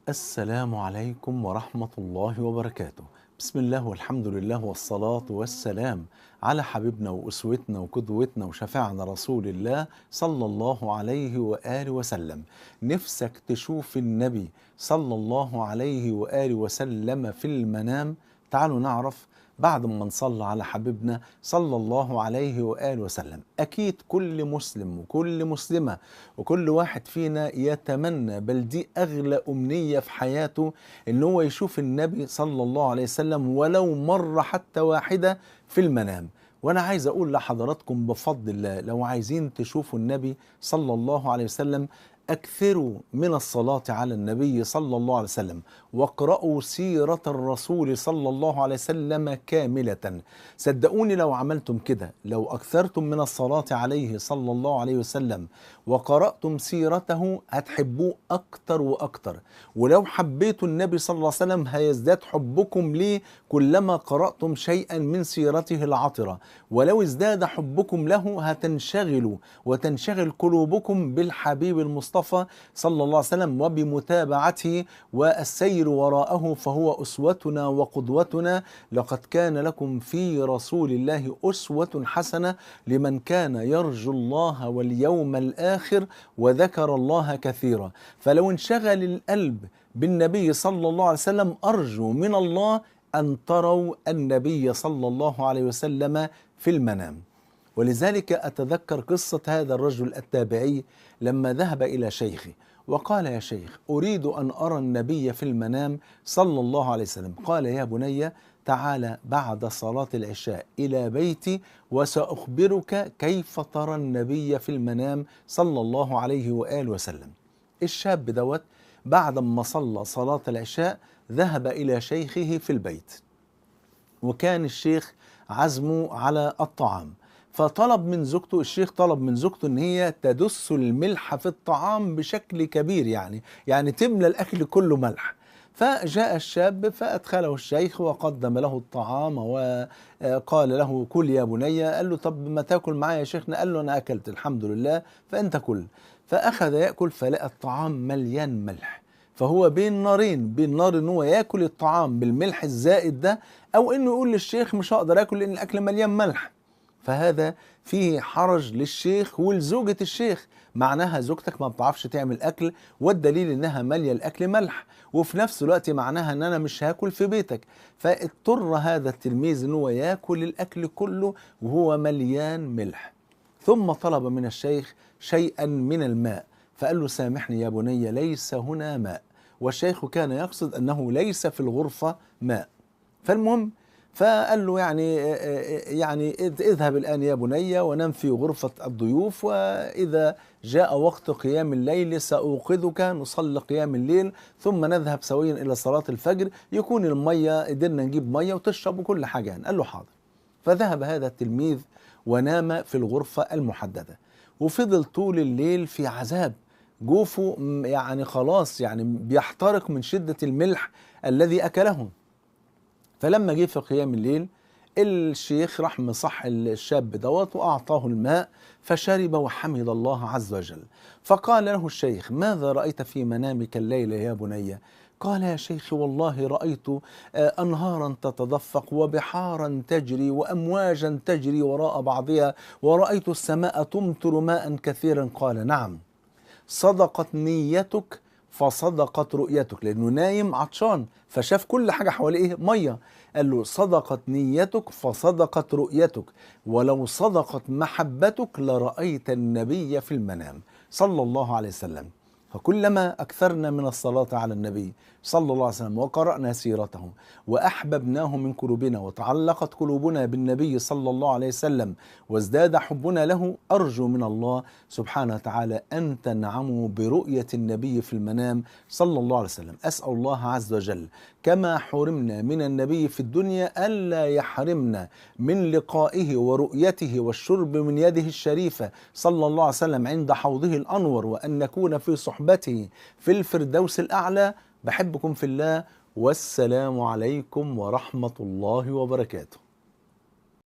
السلام عليكم ورحمة الله وبركاته. بسم الله والحمد لله والصلاة والسلام على حبيبنا وأسوتنا وقدوتنا وشفيعنا رسول الله صلى الله عليه وآله وسلم. نفسك تشوف النبي صلى الله عليه وآله وسلم في المنام؟ تعالوا نعرف بعد ما نصلي على حبيبنا صلى الله عليه وآله وسلم. أكيد كل مسلم وكل مسلمة وكل واحد فينا يتمنى، بل دي أغلى أمنية في حياته، إن هو يشوف النبي صلى الله عليه وسلم ولو مرة حتى واحدة في المنام. وأنا عايز أقول لحضراتكم بفضل الله، لو عايزين تشوفوا النبي صلى الله عليه وسلم أكثروا من الصلاة على النبي صلى الله عليه وسلم، واقرأوا سيرة الرسول صلى الله عليه وسلم كاملة. صدقوني لو عملتم كده، لو أكثرتم من الصلاة عليه صلى الله عليه وسلم وقرأتم سيرته، هتحبوه أكتر وأكتر. ولو حبيتوا النبي صلى الله عليه وسلم هيزداد حبكم ليه كلما قرأتم شيئا من سيرته العطرة. ولو ازداد حبكم له هتنشغلوا وتنشغل قلوبكم بالحبيب المصطفى صلى الله عليه وسلم وبمتابعته والسير وراءه، فهو أسوتنا وقدوتنا. لقد كان لكم في رسول الله أسوة حسنة لمن كان يرجو الله واليوم الآخر وذكر الله كثيرا. فلو انشغل القلب بالنبي صلى الله عليه وسلم، أرجو من الله أن تروا النبي صلى الله عليه وسلم في المنام. ولذلك أتذكر قصة هذا الرجل التابعي لما ذهب إلى شيخه وقال: يا شيخ، أريد أن أرى النبي في المنام صلى الله عليه وسلم. قال: يا بني، تعال بعد صلاة العشاء إلى بيتي وسأخبرك كيف ترى النبي في المنام صلى الله عليه وآله وسلم. الشاب دوت بعد ما صلى صلاة العشاء ذهب إلى شيخه في البيت، وكان الشيخ عزمه على الطعام، فطلب من زوجته، الشيخ طلب من زوجته ان هي تدس الملح في الطعام بشكل كبير، يعني تملى الاكل كله ملح. فجاء الشاب فادخله الشيخ وقدم له الطعام وقال له: كل يا بني. قال له: طب ما تاكل معايا يا شيخنا؟ قال له: انا اكلت الحمد لله، فانت كل. فاخذ ياكل فلقى الطعام مليان ملح، فهو بين نارين، بين نار ان هو ياكل الطعام بالملح الزائد ده، او انه يقول للشيخ مش هقدر اكل لان الاكل مليان ملح. فهذا فيه حرج للشيخ ولزوجة الشيخ، معناها زوجتك ما بتعرفش تعمل أكل، والدليل إنها مالية الأكل ملح، وفي نفس الوقت معناها إن أنا مش هاكل في بيتك. فاضطر هذا التلميذ إن هو ياكل الأكل كله وهو مليان ملح. ثم طلب من الشيخ شيئا من الماء، فقال له: سامحني يا بني، ليس هنا ماء. والشيخ كان يقصد أنه ليس في الغرفة ماء. فالمهم فقال له: يعني اذهب الآن يا بني ونم في غرفة الضيوف، وإذا جاء وقت قيام الليل سأوقظك، نصلي قيام الليل ثم نذهب سويا إلى صلاة الفجر، يكون المية قدرنا نجيب مية وتشرب وكل حاجة يعني. قال له: حاضر. فذهب هذا التلميذ ونام في الغرفة المحددة، وفضل طول الليل في عذاب، جوفه يعني خلاص يعني بيحترق من شدة الملح الذي أكله. فلما جه في قيام الليل، الشيخ راح مصح الشاب دوت وأعطاه الماء فشرب وحمد الله عز وجل. فقال له الشيخ: ماذا رأيت في منامك الليلة يا بني؟ قال: يا شيخ، والله رأيت أنهارا تتدفق وبحارا تجري وأمواجا تجري وراء بعضها، ورأيت السماء تمطر ماء كثيرا. قال: نعم، صدقت نيتك فصدقت رؤيتك، لأنه نايم عطشان فشاف كل حاجة حواليه مية. قال له: صدقت نيتك فصدقت رؤيتك، ولو صدقت محبتك لرأيت النبي في المنام صلى الله عليه وسلم. فكلما أكثرنا من الصلاة على النبي صلى الله عليه وسلم وقرأنا سيرته وأحببناه من قلوبنا وتعلقت قلوبنا بالنبي صلى الله عليه وسلم وازداد حبنا له، أرجو من الله سبحانه وتعالى أن تنعموا برؤية النبي في المنام صلى الله عليه وسلم. أسأل الله عز وجل كما حرمنا من النبي في الدنيا ألا يحرمنا من لقائه ورؤيته والشرب من يده الشريفة صلى الله عليه وسلم عند حوضه الأنور، وأن نكون في صحبته في الفردوس الأعلى. بحبكم في الله، والسلام عليكم ورحمة الله وبركاته.